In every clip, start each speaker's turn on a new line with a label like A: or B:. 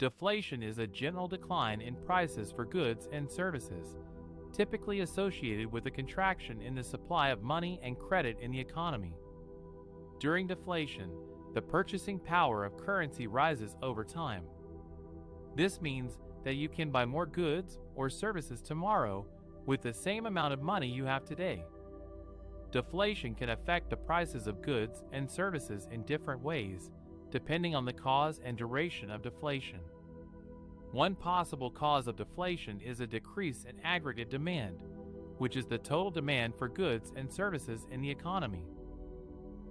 A: Deflation is a general decline in prices for goods and services, typically associated with a contraction in the supply of money and credit in the economy. During deflation, the purchasing power of currency rises over time. This means that you can buy more goods or services tomorrow with the same amount of money you have today. Deflation can affect the prices of goods and services in different ways, depending on the cause and duration of deflation. One possible cause of deflation is a decrease in aggregate demand, which is the total demand for goods and services in the economy.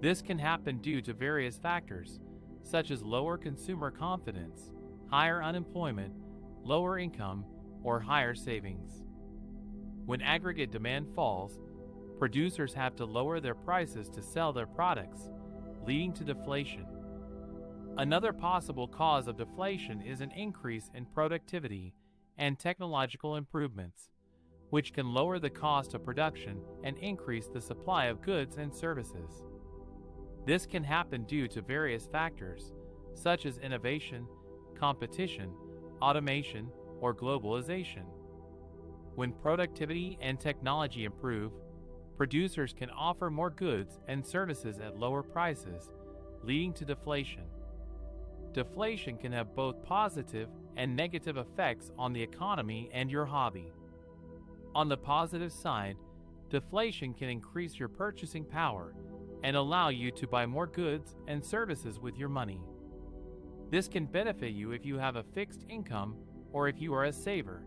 A: This can happen due to various factors, such as lower consumer confidence, higher unemployment, lower income, or higher savings. When aggregate demand falls, producers have to lower their prices to sell their products, leading to deflation. Another possible cause of deflation is an increase in productivity and technological improvements, which can lower the cost of production and increase the supply of goods and services. This can happen due to various factors, such as innovation, competition, automation, or globalization. When productivity and technology improve, producers can offer more goods and services at lower prices, leading to deflation. Deflation can have both positive and negative effects on the economy and your hobby. On the positive side, deflation can increase your purchasing power and allow you to buy more goods and services with your money. This can benefit you if you have a fixed income or if you are a saver.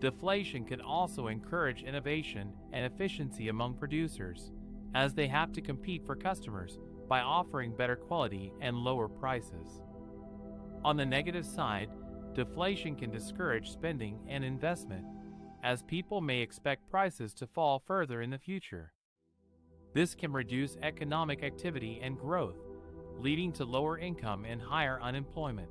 A: Deflation can also encourage innovation and efficiency among producers, as they have to compete for customers by offering better quality and lower prices. On the negative side, deflation can discourage spending and investment, as people may expect prices to fall further in the future. This can reduce economic activity and growth, leading to lower income and higher unemployment.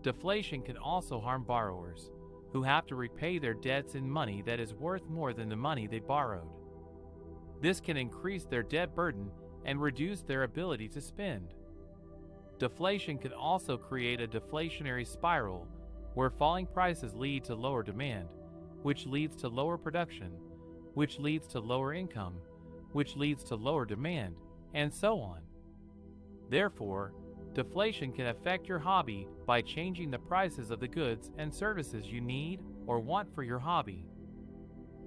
A: Deflation can also harm borrowers, who have to repay their debts in money that is worth more than the money they borrowed. This can increase their debt burden and reduce their ability to spend. Deflation can also create a deflationary spiral, where falling prices lead to lower demand, which leads to lower production, which leads to lower income, which leads to lower demand, and so on. Therefore, deflation can affect your hobby by changing the prices of the goods and services you need or want for your hobby.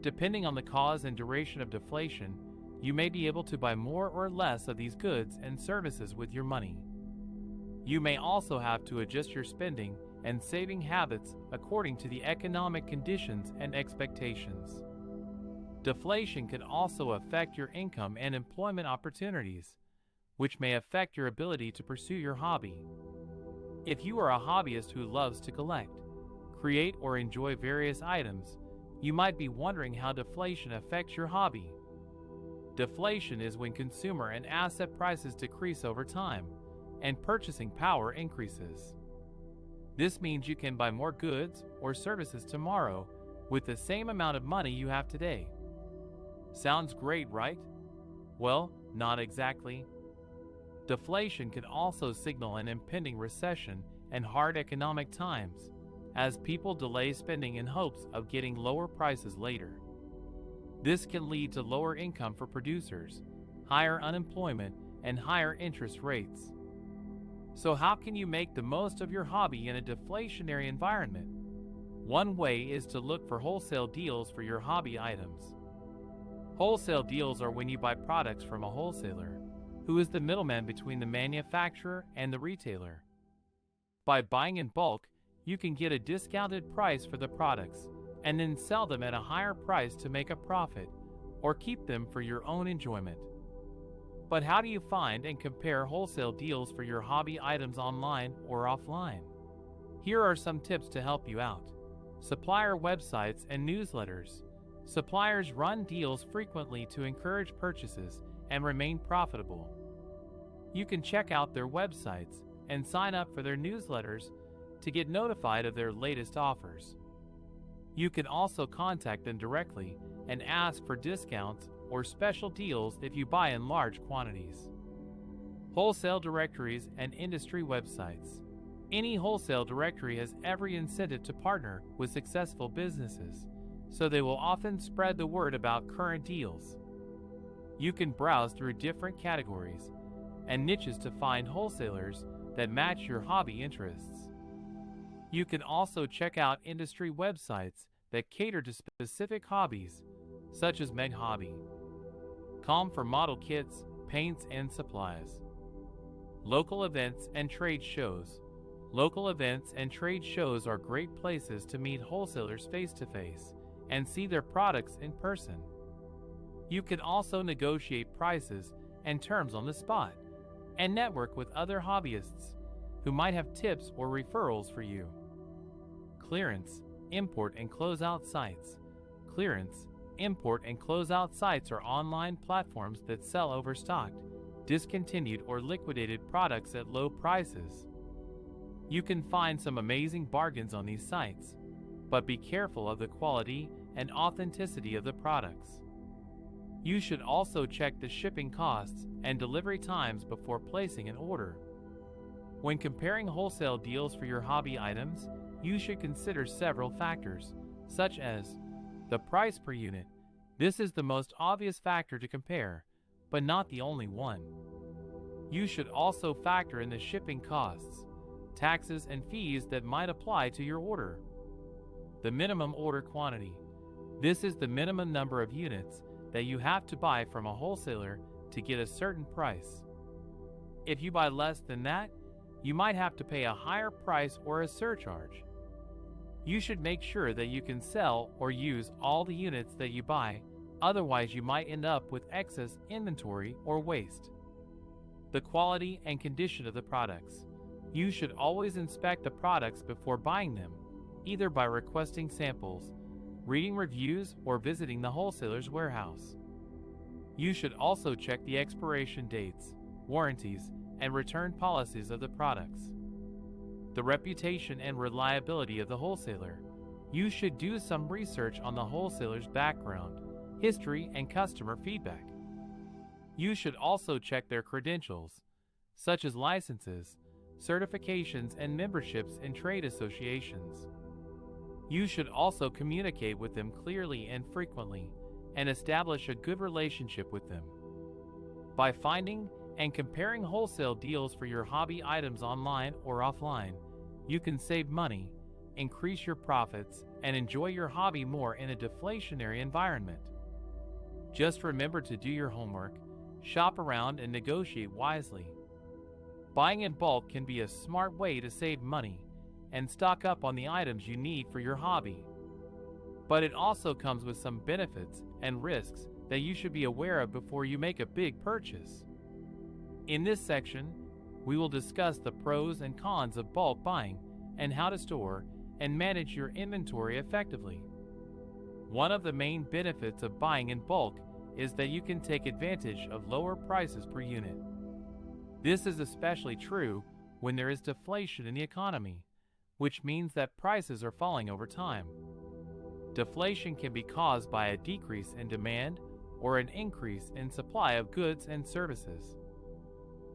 A: Depending on the cause and duration of deflation, you may be able to buy more or less of these goods and services with your money. You may also have to adjust your spending and saving habits according to the economic conditions and expectations. Deflation can also affect your income and employment opportunities, which may affect your ability to pursue your hobby. If you are a hobbyist who loves to collect, create, or enjoy various items, you might be wondering how deflation affects your hobby. Deflation is when consumer and asset prices decrease over time, and purchasing power increases. This means you can buy more goods or services tomorrow with the same amount of money you have today. Sounds great, right? Well, not exactly. Deflation can also signal an impending recession and hard economic times, as people delay spending in hopes of getting lower prices later. This can lead to lower income for producers, higher unemployment, and higher interest rates. So how can you make the most of your hobby in a deflationary environment? One way is to look for wholesale deals for your hobby items. Wholesale deals are when you buy products from a wholesaler, who is the middleman between the manufacturer and the retailer. By buying in bulk, you can get a discounted price for the products and then sell them at a higher price to make a profit or keep them for your own enjoyment. But how do you find and compare wholesale deals for your hobby items online or offline? Here are some tips to help you out. Supplier websites and newsletters. Suppliers run deals frequently to encourage purchases and remain profitable. You can check out their websites and sign up for their newsletters to get notified of their latest offers. You can also contact them directly and ask for discounts or special deals if you buy in large quantities. Wholesale directories and industry websites. Any wholesale directory has every incentive to partner with successful businesses, so they will often spread the word about current deals. You can browse through different categories and niches to find wholesalers that match your hobby interests. You can also check out industry websites that cater to specific hobbies, such as meg.hobby.com for model kits, paints, and supplies. Local events and trade shows. Local events and trade shows are great places to meet wholesalers face-to-face and see their products in person. You can also negotiate prices and terms on the spot and network with other hobbyists who might have tips or referrals for you. Clearance, import, and closeout sites. Clearance, import, and closeout sites are online platforms that sell overstocked, discontinued, or liquidated products at low prices. You can find some amazing bargains on these sites, but be careful of the quality and authenticity of the products. You should also check the shipping costs and delivery times before placing an order. When comparing wholesale deals for your hobby items, you should consider several factors, such as the price per unit. This is the most obvious factor to compare, but not the only one. You should also factor in the shipping costs, taxes, and fees that might apply to your order. The minimum order quantity. This is the minimum number of units that you have to buy from a wholesaler to get a certain price. If you buy less than that, you might have to pay a higher price or a surcharge. You should make sure that you can sell or use all the units that you buy, otherwise you might end up with excess inventory or waste. The quality and condition of the products. You should always inspect the products before buying them, either by requesting samples, reading reviews, or visiting the wholesaler's warehouse. You should also check the expiration dates, warranties, and return policies of the products. The reputation and reliability of the wholesaler. You should do some research on the wholesaler's background, history, and customer feedback. You should also check their credentials, such as licenses, certifications, and memberships in trade associations. You should also communicate with them clearly and frequently, and establish a good relationship with them. By finding and comparing wholesale deals for your hobby items online or offline, you can save money, increase your profits, and enjoy your hobby more in a deflationary environment. Just remember to do your homework, shop around, and negotiate wisely. Buying in bulk can be a smart way to save money and stock up on the items you need for your hobby. But it also comes with some benefits and risks that you should be aware of before you make a big purchase. In this section, we will discuss the pros and cons of bulk buying and how to store and manage your inventory effectively. One of the main benefits of buying in bulk is that you can take advantage of lower prices per unit. This is especially true when there is deflation in the economy, which means that prices are falling over time. Deflation can be caused by a decrease in demand or an increase in supply of goods and services.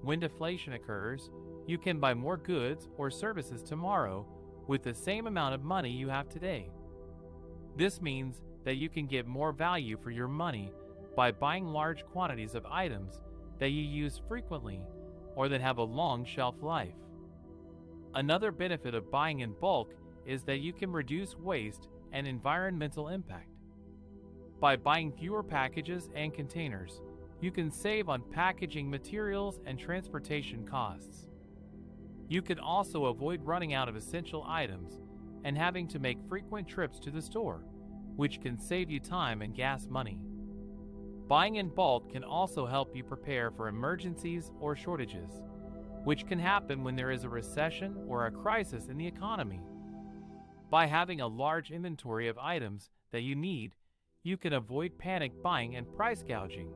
A: When deflation occurs, you can buy more goods or services tomorrow with the same amount of money you have today. This means that you can get more value for your money by buying large quantities of items that you use frequently or that have a long shelf life. Another benefit of buying in bulk is that you can reduce waste and environmental impact. By buying fewer packages and containers, you can save on packaging materials and transportation costs. You can also avoid running out of essential items and having to make frequent trips to the store, which can save you time and gas money. Buying in bulk can also help you prepare for emergencies or shortages, which can happen when there is a recession or a crisis in the economy. By having a large inventory of items that you need, you can avoid panic buying and price gouging.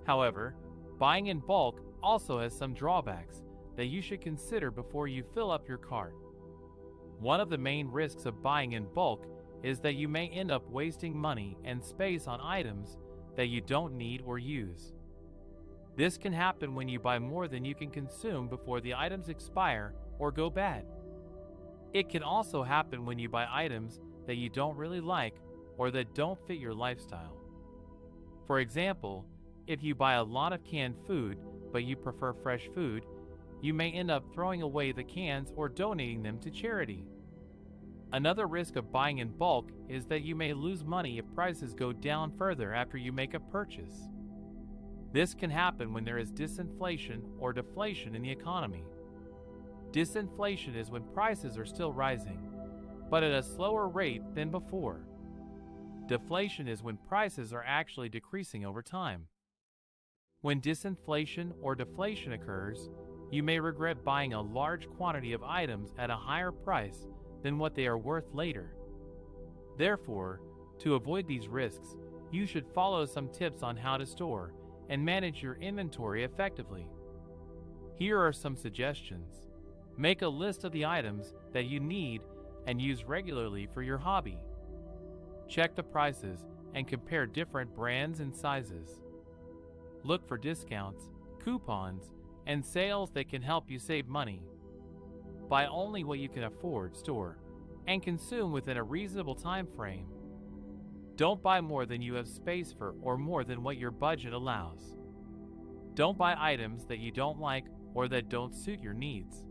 A: However, buying in bulk also has some drawbacks that you should consider before you fill up your cart. One of the main risks of buying in bulk is that you may end up wasting money and space on items that you don't need or use. This can happen when you buy more than you can consume before the items expire or go bad. It can also happen when you buy items that you don't really like or that don't fit your lifestyle. For example, if you buy a lot of canned food but you prefer fresh food, you may end up throwing away the cans or donating them to charity. Another risk of buying in bulk is that you may lose money if prices go down further after you make a purchase. This can happen when there is disinflation or deflation in the economy. Disinflation is when prices are still rising, but at a slower rate than before. Deflation is when prices are actually decreasing over time. When disinflation or deflation occurs, you may regret buying a large quantity of items at a higher price than what they are worth later. Therefore, to avoid these risks, you should follow some tips on how to store and manage your inventory effectively. Here are some suggestions. Make a list of the items that you need and use regularly for your hobby. Check the prices and compare different brands and sizes. Look for discounts, coupons, and sales that can help you save money. Buy only what you can afford, store, and consume within a reasonable time frame. Don't buy more than you have space for or more than what your budget allows. Don't buy items that you don't like or that don't suit your needs.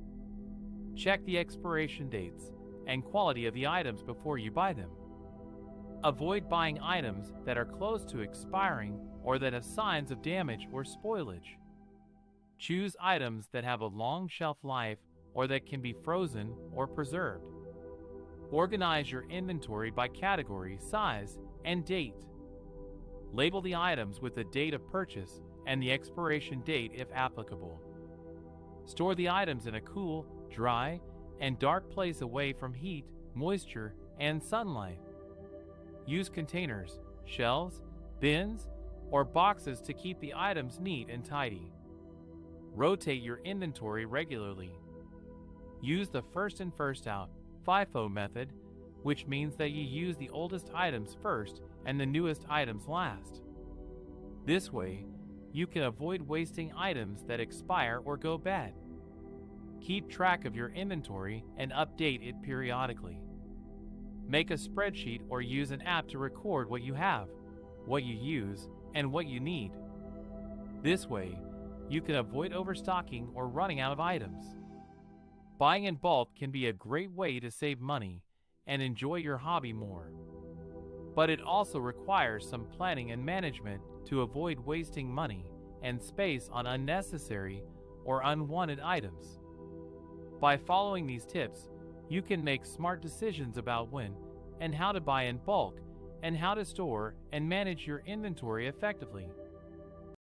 A: Check the expiration dates and quality of the items before you buy them. Avoid buying items that are close to expiring or that have signs of damage or spoilage. Choose items that have a long shelf life or that can be frozen or preserved. Organize your inventory by category, size, and date. Label the items with the date of purchase and the expiration date if applicable. Store the items in a cool, dry, and dark place away from heat, moisture, and sunlight. Use containers, shelves, bins, or boxes to keep the items neat and tidy. Rotate your inventory regularly. Use the first in first out FIFO method, which means that you use the oldest items first and the newest items last. This way, you can avoid wasting items that expire or go bad. Keep track of your inventory and update it periodically. Make a spreadsheet or use an app to record what you have, what you use, and what you need. This way, you can avoid overstocking or running out of items. Buying in bulk can be a great way to save money and enjoy your hobby more. But it also requires some planning and management to avoid wasting money and space on unnecessary or unwanted items. By following these tips, you can make smart decisions about when and how to buy in bulk and how to store and manage your inventory effectively.